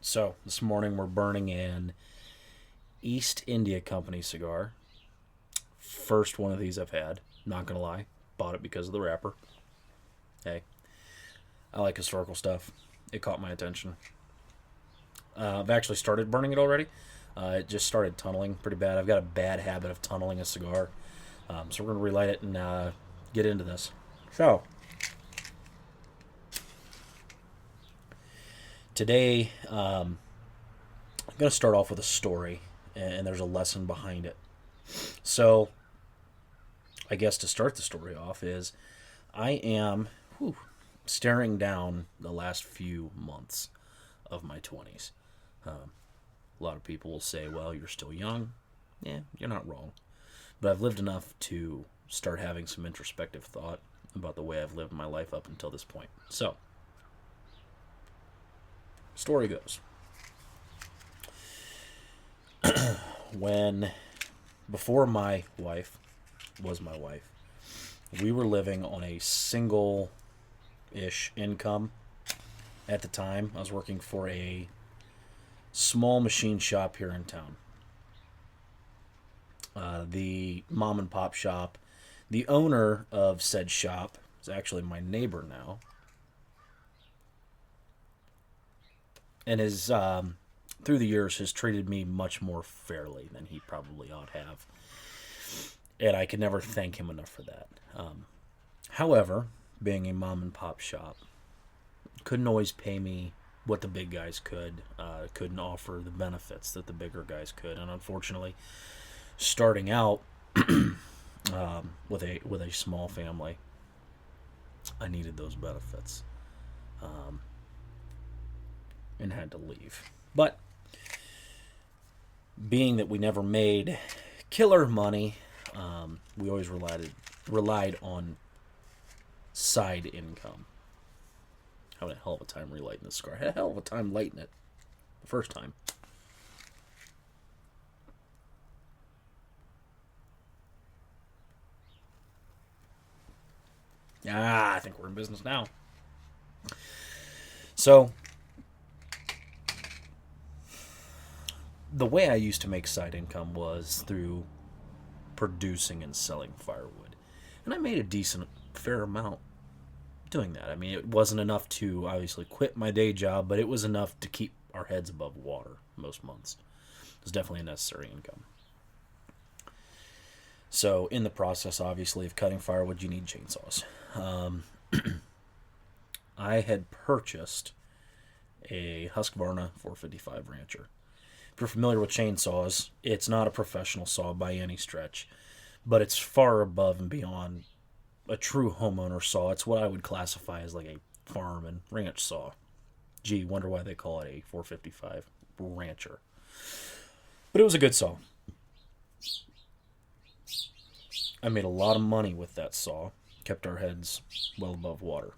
So this morning we're burning an East India Company cigar. First one of these I've had. Not gonna lie, bought it because of the wrapper. Hey, I like historical stuff. It caught my attention. I've actually started burning it already. It just started tunneling pretty bad. I've got a bad habit of tunneling a cigar. So we're gonna relight it and get into this. So today, I'm going to start off with a story, and there's a lesson behind it. So, I guess to start the story off is I am staring down the last few months of my 20s. A lot of people will say, well, you're still young. Yeah, you're not wrong. But I've lived enough to start having some introspective thought about the way I've lived my life up until this point. So, story goes. When, before my wife was my wife, we were living on a single-ish income at the time. I was working for a small machine shop here in town. The mom and pop shop, the owner of said shop is actually my neighbor now. And his through the years has treated me much more fairly than he probably ought to have. And I could never thank him enough for that. However, being a mom and pop shop, couldn't always pay me what the big guys could. Couldn't offer the benefits that the bigger guys could. And unfortunately, starting out with a small family, I needed those benefits. And had to leave. But being that we never made killer money, we always relied on side income. Having a hell of a time relighting this cigar. Had a hell of a time lighting it the first time. I think we're in business now. So, the way I used to make side income was through producing and selling firewood. And I made a fair amount doing that. I mean, it wasn't enough to obviously quit my day job, but it was enough to keep our heads above water most months. It was definitely a necessary income. So, in the process, obviously, of cutting firewood, you need chainsaws. I had purchased a Husqvarna 455 Rancher. If you're familiar with chainsaws, it's not a professional saw by any stretch, but it's far above and beyond a true homeowner saw. It's what I would classify as like a farm and ranch saw. Gee, wonder why they call it a 455 Rancher. But it was a good saw. I made a lot of money with that saw, kept our heads well above water.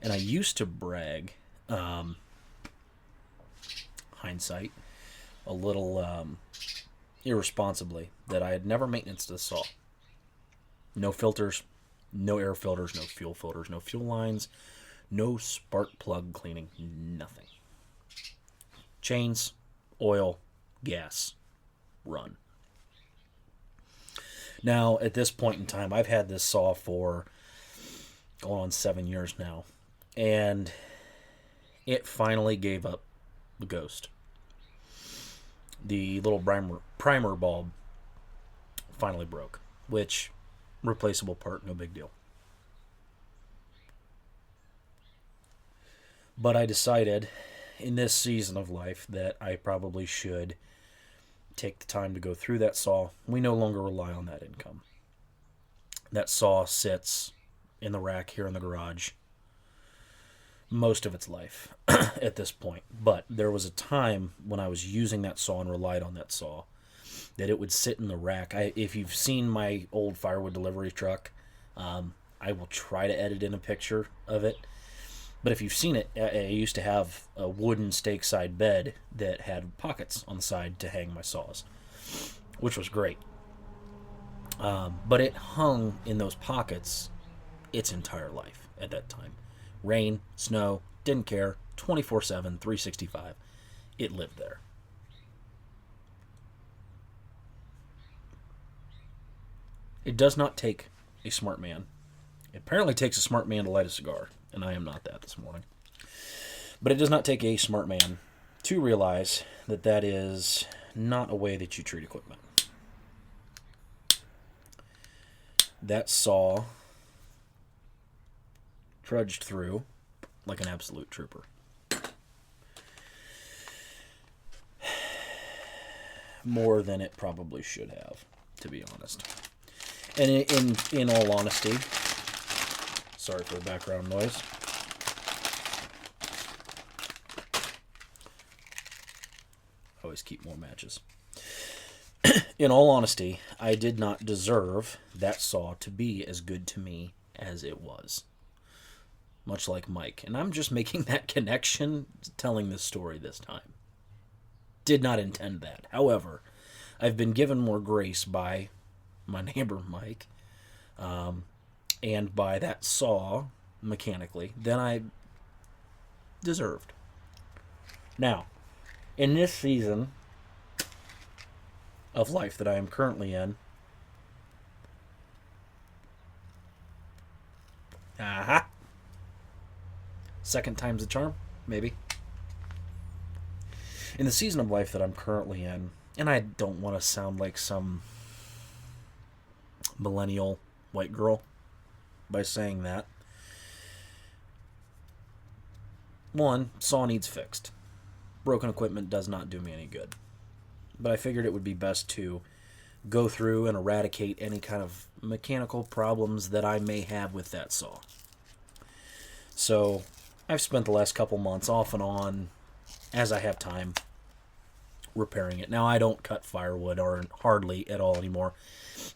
And I used to brag, hindsight, a little irresponsibly, that I had never maintenance the saw. No filters, no air filters, no fuel filters, no fuel lines, no spark plug cleaning, nothing. Chains, oil, gas, run. Now, at this point in time, I've had this saw for going on 7 years now, and it finally gave up the ghost. The little primer bulb finally broke, which, replaceable part, no big deal. But I decided in this season of life that I probably should take the time to go through that saw. We no longer rely on that income. That saw sits in the rack here in the garage most of its life at this point. But there was a time when I was using that saw and relied on that saw that it would sit in the rack. If you've seen my old firewood delivery truck, I will try to edit in a picture of it. But if you've seen it, I used to have a wooden stake side bed that had pockets on the side to hang my saws, which was great. But it hung in those pockets its entire life at that time. Rain, snow, didn't care. 24/7, 365. It lived there. It does not take a smart man. It apparently takes a smart man to light a cigar, and I am not that this morning. But it does not take a smart man to realize that that is not a way that you treat equipment. That saw trudged through like an absolute trooper. More than it probably should have, to be honest. And in all honesty, sorry for the background noise. Always keep more matches. In all honesty, I did not deserve that saw to be as good to me as it was. Much like Mike. And I'm just making that connection, telling this story this time. Did not intend that. However, I've been given more grace by my neighbor Mike, and by that saw, mechanically, than I deserved. Now, in this season of life that I am currently in, second time's the charm, maybe. In the season of life that I'm currently in, and I don't want to sound like some millennial white girl by saying that. One, saw needs fixed. Broken equipment does not do me any good. But I figured it would be best to go through and eradicate any kind of mechanical problems that I may have with that saw. So I've spent the last couple months off and on, as I have time, repairing it. Now, I don't cut firewood, or hardly at all anymore.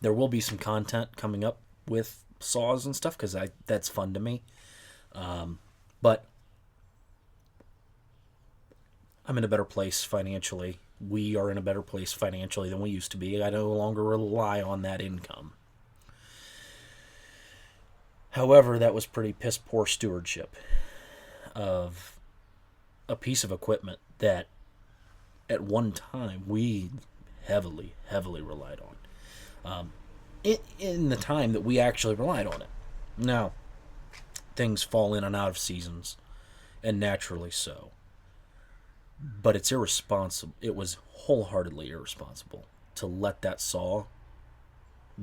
There will be some content coming up with saws and stuff, because that's fun to me. But I'm in a better place financially. We are in a better place financially than we used to be. I no longer rely on that income. However, that was pretty piss poor stewardship of a piece of equipment that at one time we heavily relied on. In the time that we actually relied on it. Now, things fall in and out of seasons, and naturally so. But it's irresponsible. It was wholeheartedly irresponsible to let that saw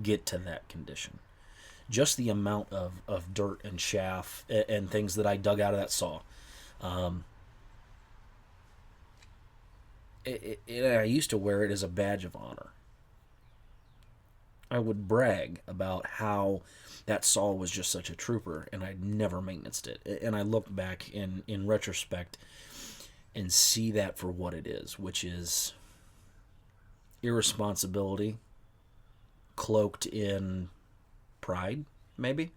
get to that condition. Just the amount of dirt and chaff and things that I dug out of that saw. I used to wear it as a badge of honor. I would brag about how that saw was just such a trooper, and I'd never maintained it. And I look back in retrospect and see that for what it is, which is irresponsibility cloaked in pride, maybe.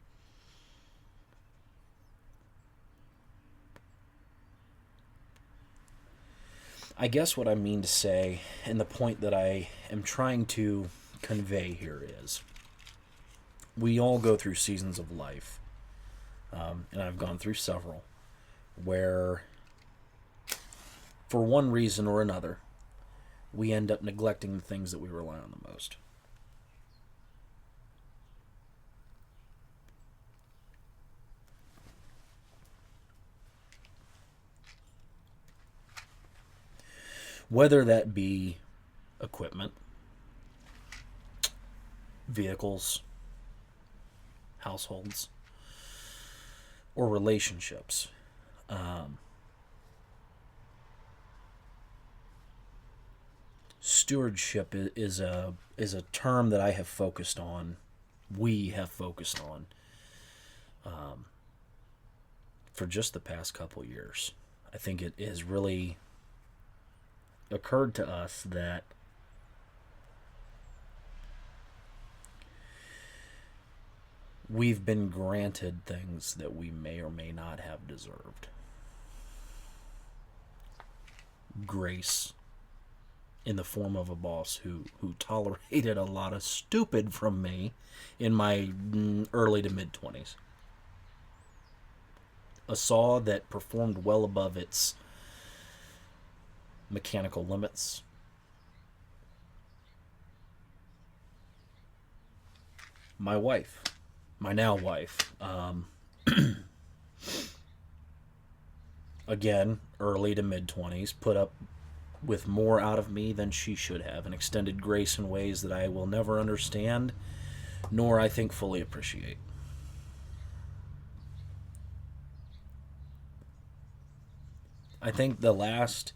I guess what I mean to say, and the point that I am trying to convey here is, we all go through seasons of life, and I've gone through several, where for one reason or another, we end up neglecting the things that we rely on the most. Whether that be equipment, vehicles, households, or relationships. Stewardship is a term that I have focused on. We have focused on for just the past couple years. I think it has really occurred to us that we've been granted things that we may or may not have deserved. Grace in the form of a boss who tolerated a lot of stupid from me in my early to mid-20s. a saw that performed well above its mechanical limits. My wife, my now wife, again, early to mid 20s, put up with more out of me than she should have, and extended grace in ways that I will never understand, nor I think fully appreciate. I think the last,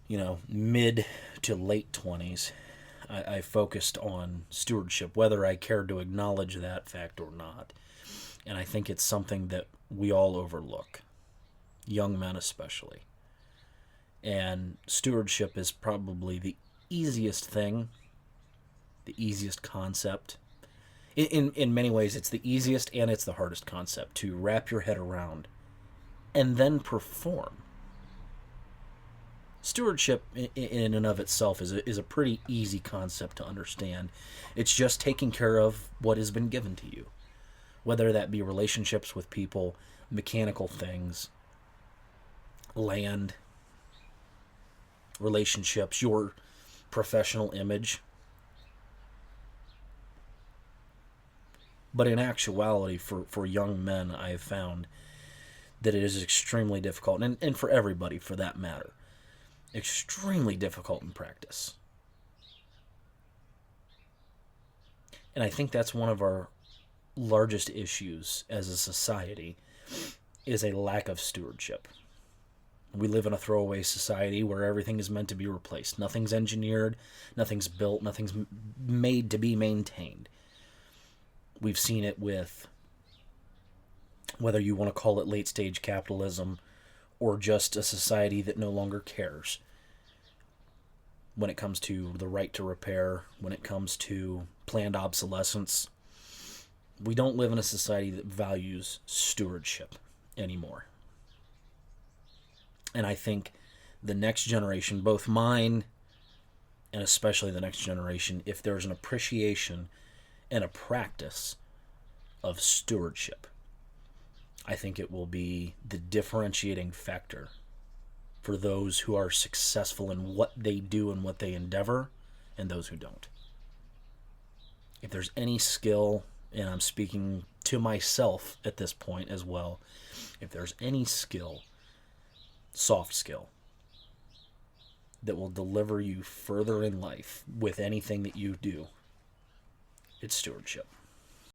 mid to late 20s, I focused on stewardship, whether I cared to acknowledge that fact or not. And I think it's something that we all overlook, young men especially. And stewardship is probably the easiest thing, the easiest concept. In many ways, it's the easiest and it's the hardest concept to wrap your head around and then perform. Stewardship in and of itself is a pretty easy concept to understand. It's just taking care of what has been given to you, whether that be relationships with people, mechanical things, land, relationships, your professional image. But in actuality, for young men, I have found that it is extremely difficult, and for everybody for that matter, extremely difficult in practice. And I think that's one of our largest issues as a society is a lack of stewardship. We live in a throwaway society where everything is meant to be replaced. Nothing's engineered, nothing's built, nothing's made to be maintained. We've seen it with whether you want to call it late stage capitalism or just a society that no longer cares when it comes to the right to repair, when it comes to planned obsolescence. We don't live in a society that values stewardship anymore. And I think the next generation, both mine and especially the next generation, if there's an appreciation and a practice of stewardship, I think it will be the differentiating factor for those who are successful in what they do and what they endeavor, and those who don't. If there's any skill, and I'm speaking to myself at this point as well, if there's any skill, soft skill, that will deliver you further in life with anything that you do, it's stewardship.